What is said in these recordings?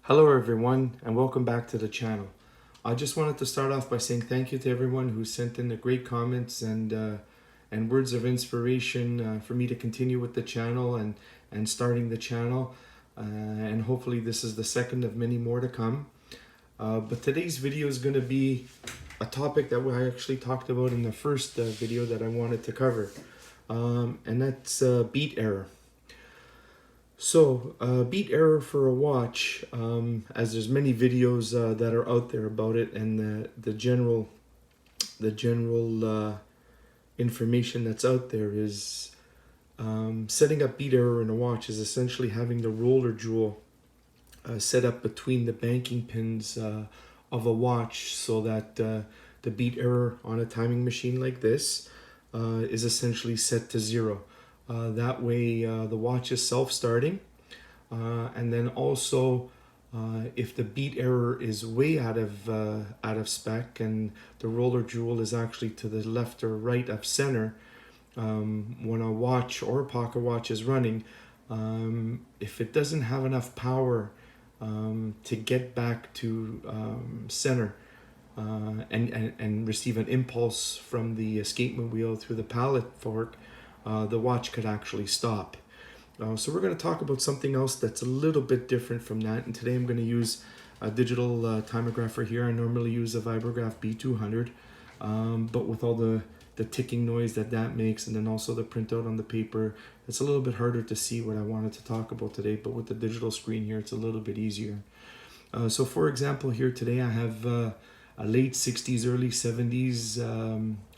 Hello everyone and welcome back to the channel. I just wanted to start off by saying thank you to everyone who sent in the great comments and words of inspiration for me to continue with the channel and starting the channel. And hopefully this is the second of many more to come. But today's video is going to be a topic that I actually talked about in the first video that I wanted to cover. And that's beat error. So, beat error for a watch, as there's many videos that are out there about it, and the general information that's out there is setting up beat error in a watch is essentially having the roller jewel set up between the banking pins of a watch, so that the beat error on a timing machine like this is essentially set to 0. That way the watch is self-starting, and then also if the beat error is way out of spec and the roller jewel is actually to the left or right of center, when a watch or a pocket watch is running, if it doesn't have enough power to get back to center and receive an impulse from the escapement wheel through the pallet fork, the watch could actually stop. So we're going to talk about something else that's a little bit different from that, and today I'm going to use a digital timographer here. I normally use a Vibrograph B200, but with all the ticking noise that makes, and then also the printout on the paper, it's a little bit harder to see what I wanted to talk about today, but with the digital screen here it's a little bit easier. So for example, here today I have a late 60s, early 70s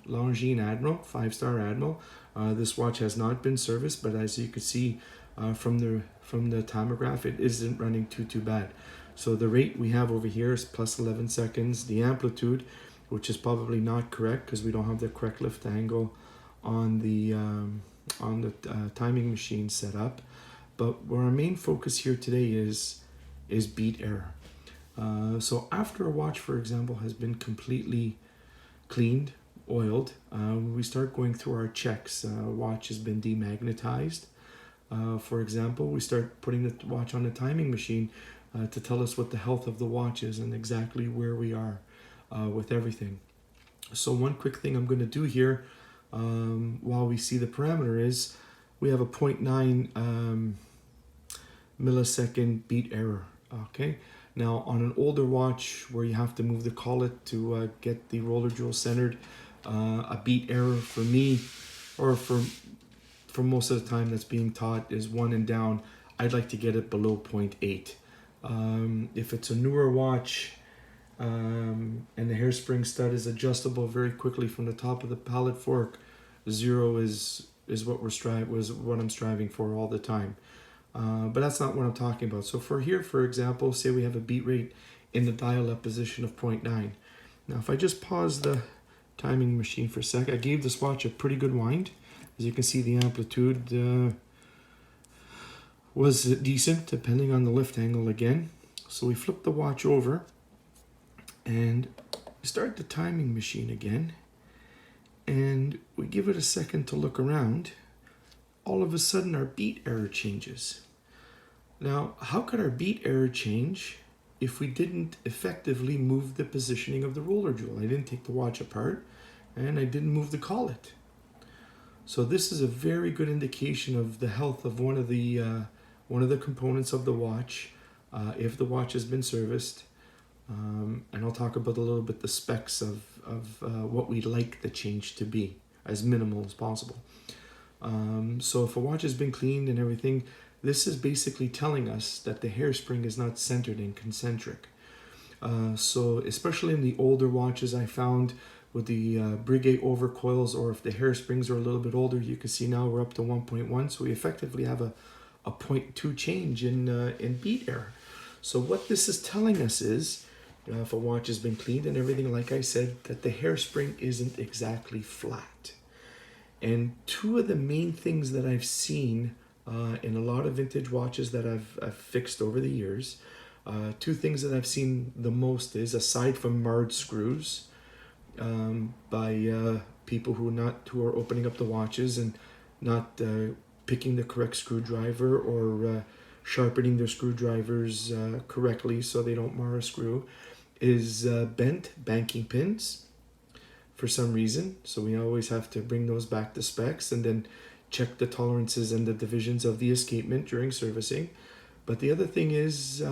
Longines Admiral, 5-star Admiral. This watch has not been serviced, but as you can see from the timograph, it isn't running too bad. So the rate we have over here is plus 11 seconds. The amplitude, which is probably not correct because we don't have the correct lift angle on the timing machine set up. But where our main focus here today is beat error. So after a watch, for example, has been completely cleaned, oiled, we start going through our checks. Watch has been demagnetized. For example, we start putting the watch on the timing machine to tell us what the health of the watch is and exactly where we are with everything. So one quick thing I'm going to do here while we see the parameter is we have a 0.9 millisecond beat error. Okay. Now on an older watch where you have to move the collet to get the roller jewel centered, a beat error for me, or for most of the time that's being taught, is 1 and down. I'd like to get it below 0.8. If it's a newer watch and the hairspring stud is adjustable very quickly from the top of the pallet fork, 0 is what I'm striving for all the time. But that's not what I'm talking about. So for here, for example, say we have a beat rate in the dial-up position of 0.9. Now if I just pause the timing machine for a sec, I gave this watch a pretty good wind. As you can see, the amplitude was decent depending on the lift angle again. So we flip the watch over and start the timing machine again, and we give it a second to look around. All of a sudden our beat error changes. Now, how could our beat error change if we didn't effectively move the positioning of the roller jewel? I didn't take the watch apart and I didn't move the collet. So this is a very good indication of the health of one of the components of the watch, if the watch has been serviced. And I'll talk about a little bit the specs of what we'd like the change to be, as minimal as possible. So if a watch has been cleaned and everything, this is basically telling us that the hairspring is not centered and concentric. So especially in the older watches, I found with the Breguet overcoils, or if the hairsprings are a little bit older, you can see now we're up to 1.1. So we effectively have a 0.2 change in beat error. So what this is telling us is, if a watch has been cleaned and everything, like I said, that the hairspring isn't exactly flat. And two of the main things that I've seen in a lot of vintage watches that I've fixed over the years, two things that I've seen the most is, aside from marred screws by people who are opening up the watches and not picking the correct screwdriver, or sharpening their screwdrivers correctly so they don't mar a screw, is bent banking pins for some reason. So we always have to bring those back to specs and then check the tolerances and the divisions of the escapement during servicing. But the other thing is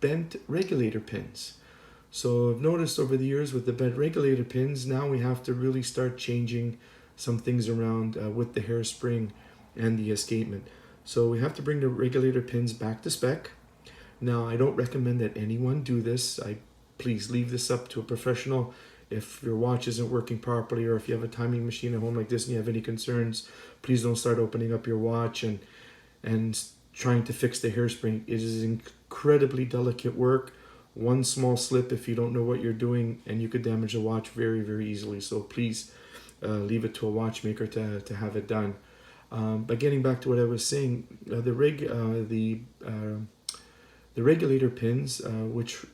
bent regulator pins. So I've noticed over the years with the bent regulator pins, now we have to really start changing some things around with the hairspring and the escapement. So we have to bring the regulator pins back to spec. Now, I don't recommend that anyone do this. Please leave this up to a professional. If your watch isn't working properly, or if you have a timing machine at home like this and you have any concerns, please don't start opening up your watch and trying to fix the hairspring. It is incredibly delicate work. One small slip, if you don't know what you're doing, and you could damage the watch very, very easily. So please leave it to a watchmaker to have it done. But getting back to what I was saying, the regulator pins, which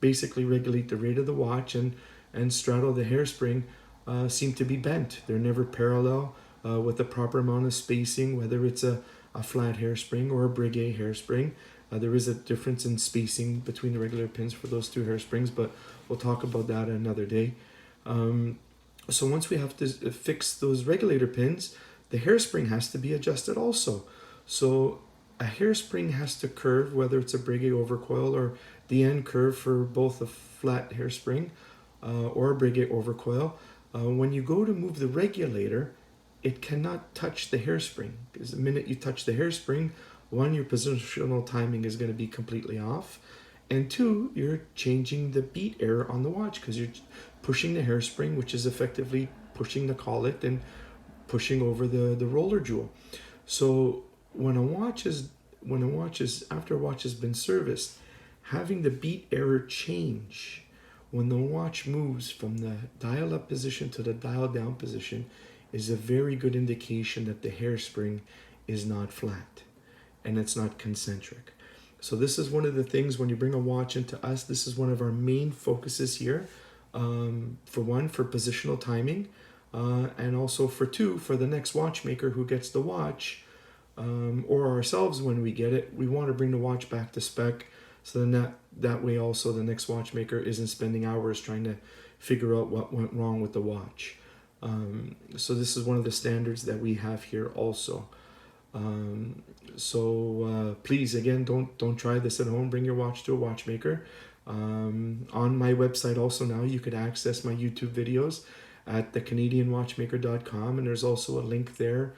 basically regulate the rate of the watch and straddle the hairspring, seem to be bent. They're never parallel with the proper amount of spacing, whether it's a flat hairspring or a Breguet hairspring. There is a difference in spacing between the regular pins for those two hairsprings, but we'll talk about that another day. So once we have to fix those regulator pins, the hairspring has to be adjusted also. So a hairspring has to curve, whether it's a Breguet overcoil or the end curve for both a flat hairspring or a Breguet overcoil. When you go to move the regulator, it cannot touch the hairspring, because the minute you touch the hairspring, one, your positional timing is going to be completely off, and two, you're changing the beat error on the watch because you're pushing the hairspring, which is effectively pushing the collet and pushing over the roller jewel. So when a watch is after a watch has been serviced, having the beat error change when the watch moves from the dial up position to the dial down position is a very good indication that the hairspring is not flat and it's not concentric. So this is one of the things when you bring a watch into us, this is one of our main focuses here. For one, for positional timing, and also for two, for the next watchmaker who gets the watch, or ourselves when we get it, we want to bring the watch back to spec. So then that way also the next watchmaker isn't spending hours trying to figure out what went wrong with the watch. So this is one of the standards that we have here also. Please, again, don't try this at home. Bring your watch to a watchmaker. On my website also now you could access my YouTube videos at thecanadianwatchmaker.com, and there's also a link there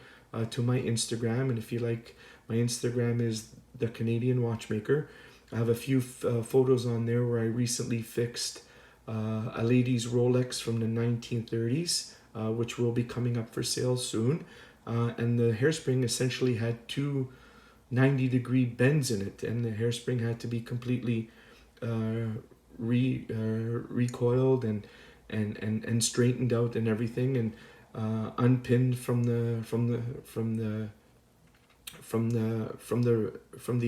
to my Instagram. And if you like, my Instagram is the Canadian Watchmaker. I have a few photos on there where I recently fixed a lady's Rolex from the 1930s, which will be coming up for sale soon. And the hairspring essentially had two 90-degree bends in it, and the hairspring had to be completely recoiled and straightened out and everything, and unpinned from the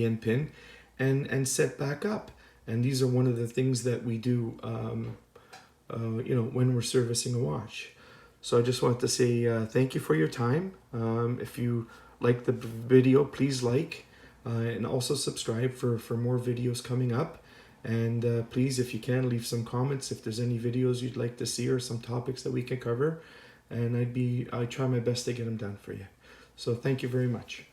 end pin, and set back up. And these are one of the things that we do, when we're servicing a watch. So I just want to say thank you for your time. If you like the video, please like and also subscribe for more videos coming up. And please, if you can, leave some comments if there's any videos you'd like to see or some topics that we can cover. And I try my best to get them done for you. So thank you very much.